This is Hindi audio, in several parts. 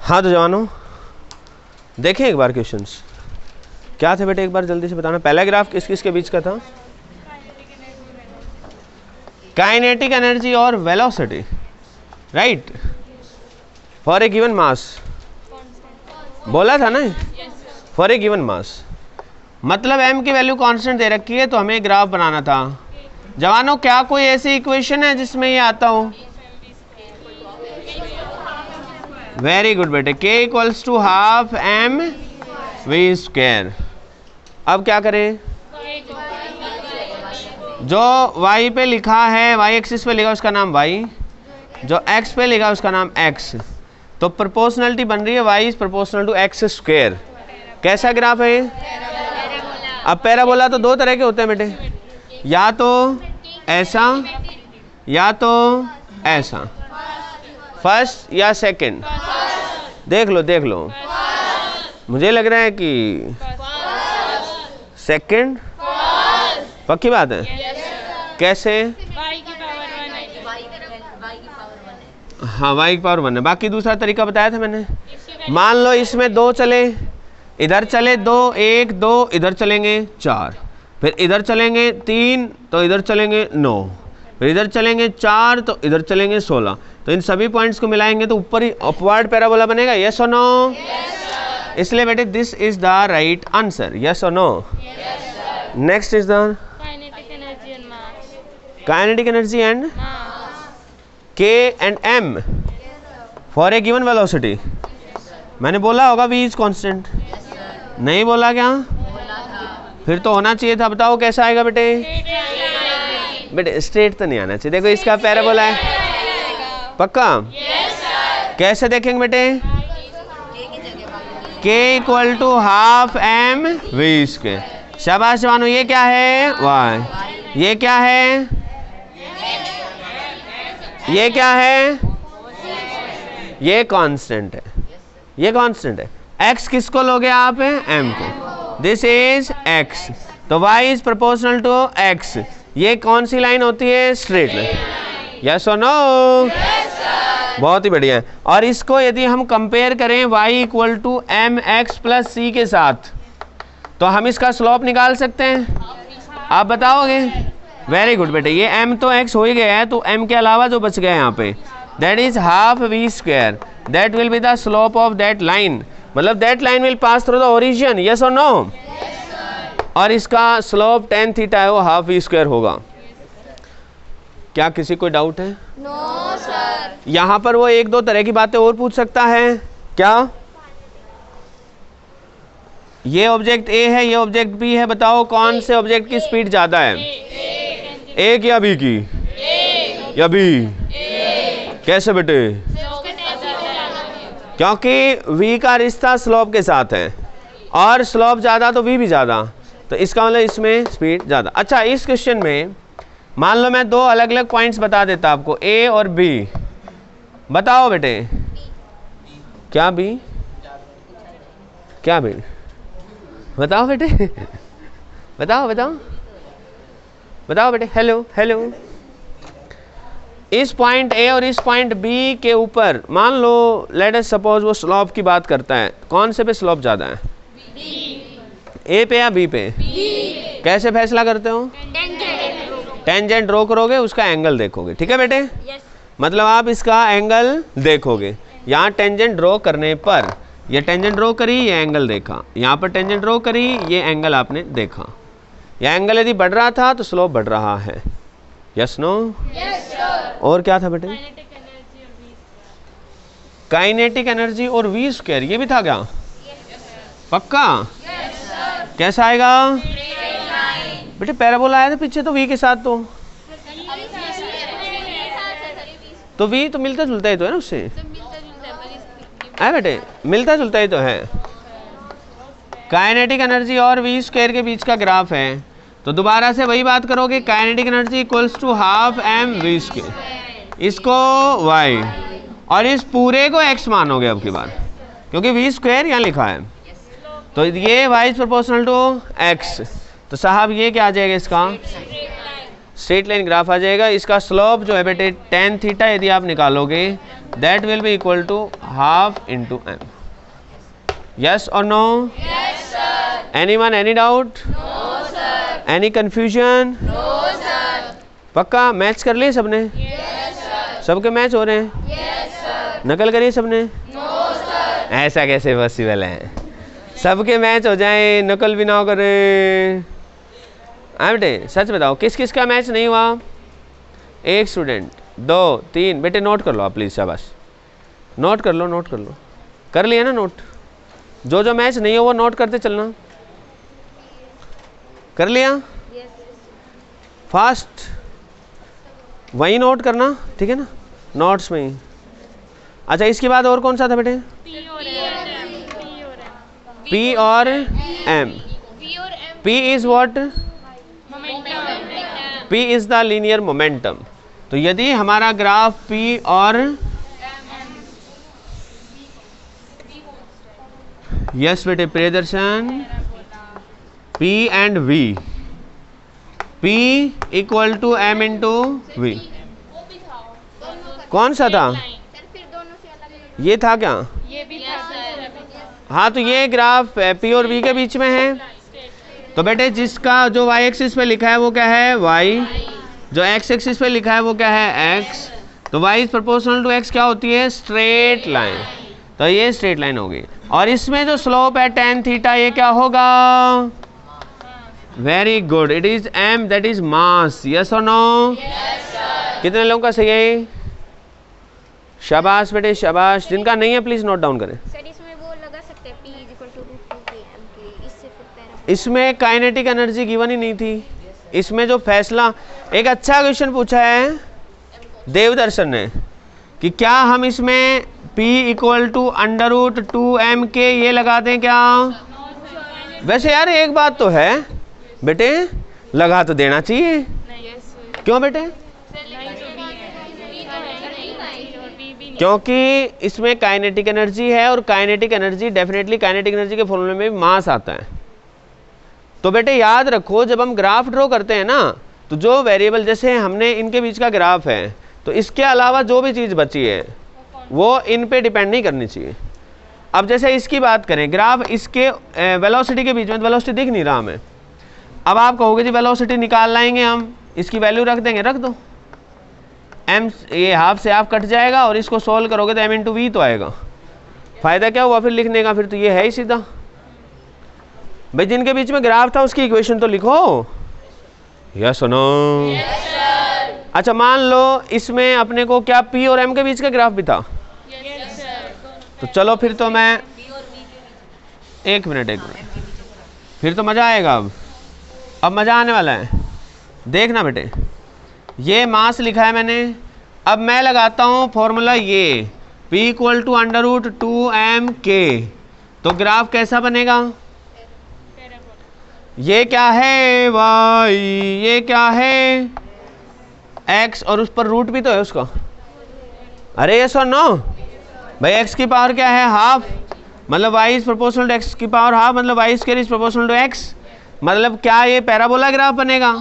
हाँ तो जवानों देखें एक बार क्वेश्चंस क्या थे बेटे, एक बार जल्दी से बताना। पहला ग्राफ किस किस के बीच का था? काइनेटिक एनर्जी और velocity, right, for a given mass. बोला था ना, फॉर ए गिवन मास, मतलब m की वैल्यू कांस्टेंट दे रखी है तो हमें ग्राफ बनाना था। जवानों क्या कोई ऐसी इक्वेशन है जिसमें ये आता हो? वेरी गुड बेटे, k equals to half m v square. अब क्या करें? जो y पे लिखा है, y एक्सिस पे लिखा उसका नाम y, जो x पे लिखा उसका नाम x, तो प्रोपोर्शनलिटी बन रही है y is proportional to x square. कैसा ग्राफ है? अब पैराबोला तो दो तरह के होते हैं बेटे, या तो ऐसा या तो ऐसा, फर्स्ट या सेकंड। देख लो, मुझे लग रहा है कि सेकंड, पक्की बात है। कैसे? हाँ y की पावर 1 है। बाकी दूसरा तरीका बताया था मैंने। मान लो इसमें दो चले, इधर चले 2 1 2, इधर चलेंगे 4, फिर इधर चलेंगे 3 तो इधर चलेंगे 9, फिर इधर चलेंगे 4 तो इधर चलेंगे 16। तो इन सभी पॉइंट्स को मिलाएंगे तो ऊपर ही अपवर्ड पैराबोला बनेगा। यस और नो? इसलिए बेटे this is the right answer. Yes और no? Next is the kinetic energy and K and M for a given velocity. मैंने बोला होगा V इज कांस्टेंट, नहीं बोला क्या? फिर तो होना चाहिए था। बताओ कैसा आएगा बेटे? बेटे स्ट्रेट तो नहीं आना चाहिए। देखो इसका पैराबोला है, पक्का? कैसे देखेंगे बेटे? K equal to half m v square. शाबाश जवानों, ये क्या है? y। ये क्या है? ये क्या है? ये कांस्टेंट है, ये कांस्टेंट है। x किसको लोगे आप? m को। दिस इज x, तो y is proportional to x। ये कौन सी लाइन होती है? Straight line. यस और नो? बहुत ही बढ़िया है। और इसको यदि हम कंपेयर करें y equal to M X plus C के साथ, तो हम इसका स्लोप निकाल सकते हैं। आप बताओगे? वेरी गुड बेटे, ये m तो x हो ही गया है, तो m के अलावा जो बच गया यहाँ पे, that is half v square, that will be the slope of that line. मतलब that line will pass through the origin. Yes और नो? और इसका स्लोप tan थीटा है, वो हाफ v स्क्वायर होगा। क्या किसी कोई डाउट है? No sir. यहाँ पर वो एक दो तरह की बातें और पूछ सकता है। क्या? ये ऑब्जेक्ट A है, ये ऑब्जेक्ट B है, बताओ कौन से ऑब्जेक्ट की स्पीड ज्यादा है? A की या B की? या B? कैसे बेटे? क्योंकि V का रिश्ता स्लोप के साथ है, और स्लोप ज्यादा तो V भी ज्यादा, तो इसका मतलब इसमें स्पीड ज्यादा। अच्छा, इस क्वेश्चन में मान लो मैं दो अलग अलग पॉइंट्स बता देता आपको, A और B। बताओ बेटे, क्या B? क्या B? बताओ बेटे, बताओ बताओ बताओ बेटे। Hello hello. इस पॉइंट A और इस पॉइंट B के ऊपर मान लो लेट अस सपोज वो स्लोप की बात करता है, कौन से पे स्लोप ज्यादा है? A पे या B पे? कैसे फैसला करते हो? टेंजेंट ड्रॉ करोगे, उसका एंगल देखोगे, ठीक है बेटे? मतलब आप इसका एंगल देखोगे। यहाँ टेंजेंट ड्रॉ करने पर, ये टेंजेंट ड्रॉ करी, ये एंगल देखा, यहाँ पर टेंजेंट ड्रॉ करी, ये एंगल आपने देखा। यह एंगल यदि बढ़ रहा था तो स्लोप बढ़ रहा है। Yes no? और क्या था बेटे? काइनेटिक एनर्जी और v स्क्वायर, ये भी था क्या? पक्का? कैसा आएगा बेटे? पैराबोला आया था पीछे तो v के साथ, तो v तो मिलता जुलता ही तो है ना उससे, है बेटे? मिलता जुलता ही तो है। काइनेटिक एनर्जी और v स्क्वायर के बीच का ग्राफ है, तो दोबारा से वही बात करोगे, kinetic energy equals to half m v square, इसको y और इस पूरे को x मानोगे अब की बार, क्योंकि v स्क्वायर यहाँ लिखा है, तो ये y is proportional to x। तो साहब ये क्या आ जाएगा? इसका स्ट्रेट लाइन ग्राफ आ जाएगा। इसका स्लोप जो है बेटे tan थीटा यदि आप निकालोगे that will be equal to half into m. Yes or no? Yes, sir. Anyone, any doubt? No, sir. Any confusion? No, sir. पक्का मैच कर लिए सबने? Yes, sir. सबके मैच हो रहे हैं? Yes, sir. नकल करिए सबने? No, sir. ऐसा कैसे पॉसिबल है? सबके मैच हो जाए, नकल भी ना करें। बेटे सच बताओ, किस किस का मैच नहीं हुआ? एक स्टूडेंट, 2 3। बेटे नोट कर लो आप प्लीज़, शाबाश। नोट कर लो, नोट कर लो। कर लिया ना नोट? जो जो मैच नहीं हो वो नोट करते चलना। कर लिया? फास्ट वही नोट करना, ठीक है ना, नोट्स में ही। अच्छा, इसके बाद और कौन सा था बेटे? P और M. P is what? P is the linear momentum. तो यदि हमारा ग्राफ P और यस बेटे Priyadarshan, P and V, P equal to M into V। कौन सा था? ये था क्या? ये भी था सर। हाँ, तो ये ग्राफ P और V के बीच में है। तो बेटे जिसका जो y एक्सिस पे लिखा है वो क्या है? y। जो x एक्सिस पे लिखा है वो क्या है? x। तो y is proportional to x क्या होती है? Straight line. तो ये स्ट्रेट लाइन होगी। और इसमें जो स्लोप है tan थीटा, ये क्या होगा? Very good, it is m, that is mass. Yes और नो? कितने लोगों का सही है? शाबाश बेटे शाबाश। जिनका नहीं है प्लीज नोट डाउन करें। सर इसमें वो लगा सकते हैं P = √2m के, इससे फिर पैराबोला। इसमें काइनेटिक एनर्जी गिवन ही नहीं थी। इसमें जो फैसला, एक अच्छा क्वेश्चन पूछा है देवदर्शन ने कि क्या हम इसमें P = √2m के ये लगा दें क्या? वैसे यार एक बात तो है बेटे, लगा तो देना चाहिए। क्यों बेटे? क्योंकि इसमें काइनेटिक एनर्जी है और kinetic energy definitely, kinetic energy के फॉर्मूले में भी मास आता है। तो बेटे याद रखो, जब हम ग्राफ ड्रॉ करते हैं ना, तो जो वेरिएबल, जैसे हमने इनके बीच का ग्राफ है, तो इसके अलावा जो भी चीज़ बची है वो इन पे डिपेंड नहीं करनी चाहिए। अब जैसे इसकी बात करें, ग्राफ इसके वेलोसिटी के बीच में, वेलोसिटी दिख नहीं रहा हमें। अब आप कहोगे जी वेलोसिटी निकाल लाएंगे हम, इसकी वैल्यू रख देंगे, रख दो। m, ये हाफ से हाफ कट जाएगा और इसको सोल्व करोगे तो m इंटू वी तो आएगा। फायदा क्या हुआ फिर लिखने का? फिर तो ये है ही सीधा। भाई जिनके बीच में ग्राफ था उसकी इक्वेशन तो लिखो। यस और नो? अच्छा, मान लो इसमें अपने को क्या P और M के बीच का ग्राफ भी था? तो चलो फिर तो मैं एक मिनट, फिर तो मज़ा आएगा। अब मज़ा आने वाला है। देखना बेटे, ये मास लिखा है मैंने। अब मैं लगाता हूँ फॉर्मूला ये P = √2m के। तो ग्राफ कैसा बनेगा? ये क्या है? y, ये क्या है? x, और उस पर रूट भी तो है उसका। अरे यस और नो? भाई x की पावर क्या है? हाफ। मतलब y is proportional to x की पावर हाफ, मतलब y² is proportional to x। मतलब क्या ये पैराबोला ग्राफ बनेगा?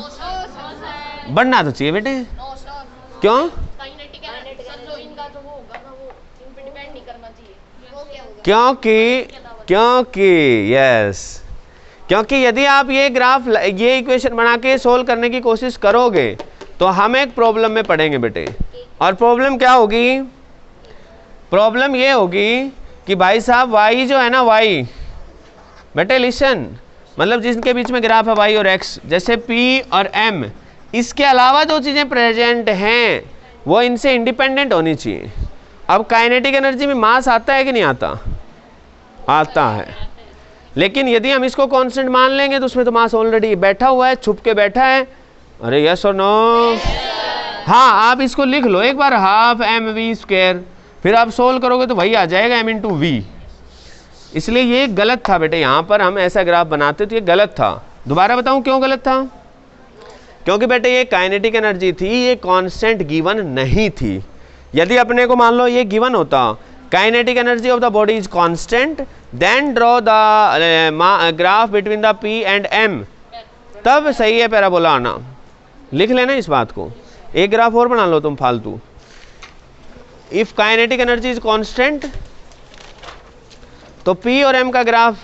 बनना तो चाहिए बेटे। क्यों? क्योंकि यस, क्योंकि यदि आप ये ग्राफ, ये इक्वेशन बना के सोल्व करने की कोशिश करोगे तो हम एक प्रॉब्लम में पड़ेंगे बेटे। और प्रॉब्लम क्या होगी? प्रॉब्लम ये होगी कि भाई साहब y जो है ना, y बेटे लिसन, मतलब जिनके बीच में ग्राफ है y और x, जैसे P और M, इसके अलावा जो चीज़ें प्रेजेंट हैं वो इनसे इंडिपेंडेंट होनी चाहिए। अब काइनेटिक एनर्जी में मास आता है कि नहीं आता? आता है। लेकिन यदि हम इसको कांस्टेंट मान लेंगे तो उसमें तो मास ऑलरेडी बैठा हुआ है, छुप के बैठा है। अरे यस और नो? हाँ, आप इसको लिख लो एक बार, हाफ mv²। फिर आप सोल्व करोगे तो वही आ जाएगा m इंटू वी। इसलिए ये गलत था बेटे, यहाँ पर हम ऐसा ग्राफ बनाते तो ये गलत था। दोबारा बताऊँ क्यों गलत था? क्योंकि बेटे ये काइनेटिक एनर्जी थी, ये कांस्टेंट गिवन नहीं थी। यदि अपने को मान लो ये गिवन होता, kinetic energy of the body is constant, then draw the graph between the P and M, तब सही है पैराबोला आना। लिख लेना इस बात को। एक ग्राफ और बना लो तुम फालतू। If kinetic energy is constant तो P और M का ग्राफ,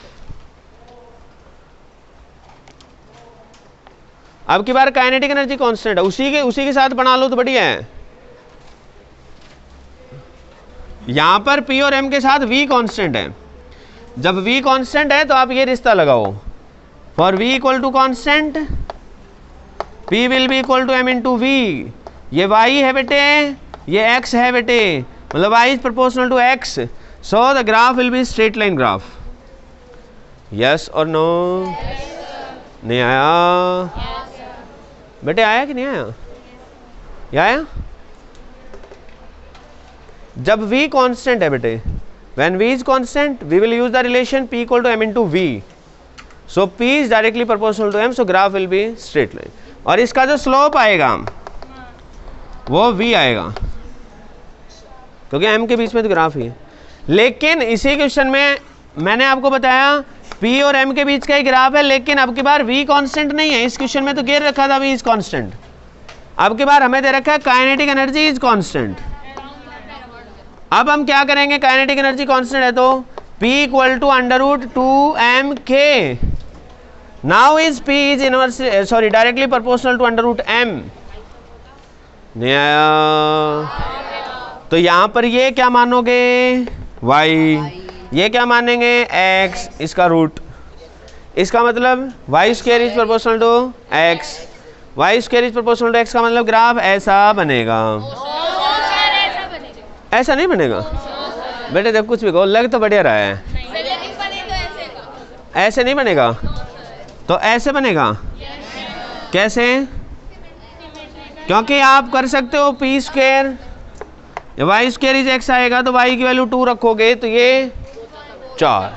अब की बार काइनेटिक एनर्जी कांस्टेंट है, उसी के साथ बना लो तो बढ़िया है। यहां पर P और M के साथ V कांस्टेंट है। जब V कांस्टेंट है तो आप ये रिश्ता लगाओ, for V equal to constant P will be equal to M into V। ये Y है बेटे, ये X है बेटे, मतलब Y is proportional to X, so the graph will be straight line graph. Yes और नो? नहीं आया बेटे? आया कि नहीं आया? ये आया? जब V कांस्टेंट है बेटे, when V is constant we will use the relation P equal to M into V, so P is directly proportional to M, so graph will be straight line। और इसका जो स्लोप आएगा वो V आएगा, क्योंकि M के बीच में तो ग्राफ ही है। लेकिन इसी क्वेश्चन में मैंने आपको बताया P और M के बीच का ही ग्राफ है, लेकिन अब की बार V कांस्टेंट नहीं है। इस क्वेश्चन में तो गिर रखा था V इज कांस्टेंट, अब की बार हमें दे रखा है काइनेटिक एनर्जी इज कांस्टेंट। अब हम क्या करेंगे, काइनेटिक एनर्जी कांस्टेंट है तो P equal to under root 2mk। Now is P is inverse sorry directly proportional to under root m। नहीं आया? तो यहां पर ये क्या मानोगे y, ये क्या मानेंगे x, इसका रूट, इसका मतलब y square is proportional to x, y square is proportional to x का मतलब ग्राफ ऐसा बनेगा। ऐसा नहीं बनेगा बेटे, जब कुछ भी कहो लग तो बढ़िया रहा है। ऐसे नहीं बनेगा तो ऐसे बनेगा। कैसे? क्योंकि आप कर सकते हो P square, y square is x आएगा तो y की वैल्यू 2 रखोगे तो ये 4,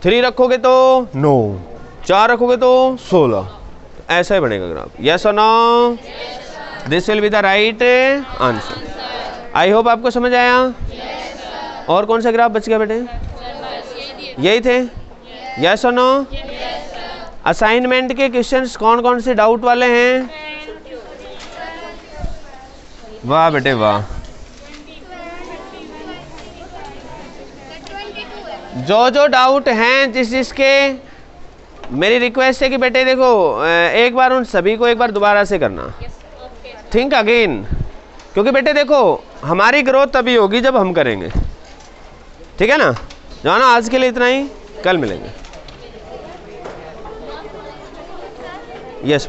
3 रखोगे तो 9, 4 रखोगे तो 16, ऐसा ही बनेगा ग्राफ। यस और no? This will be the right answer. I hope आपको समझ आया। और कौन सा ग्राफ बच गया बेटे? यही थे। यस और नो? असाइनमेंट के क्वेश्चंस कौन कौन से डाउट वाले हैं? वाह बेटे वाह, जो डाउट हैं जिसके, मेरी रिक्वेस्ट है कि बेटे देखो एक बार उन सभी को एक बार दोबारा से करना, थिंक अगेन, क्योंकि बेटे देखो हमारी ग्रोथ तभी होगी जब हम करेंगे, ठीक है ना? जाना आज के लिए इतना ही, कल मिलेंगे। यस।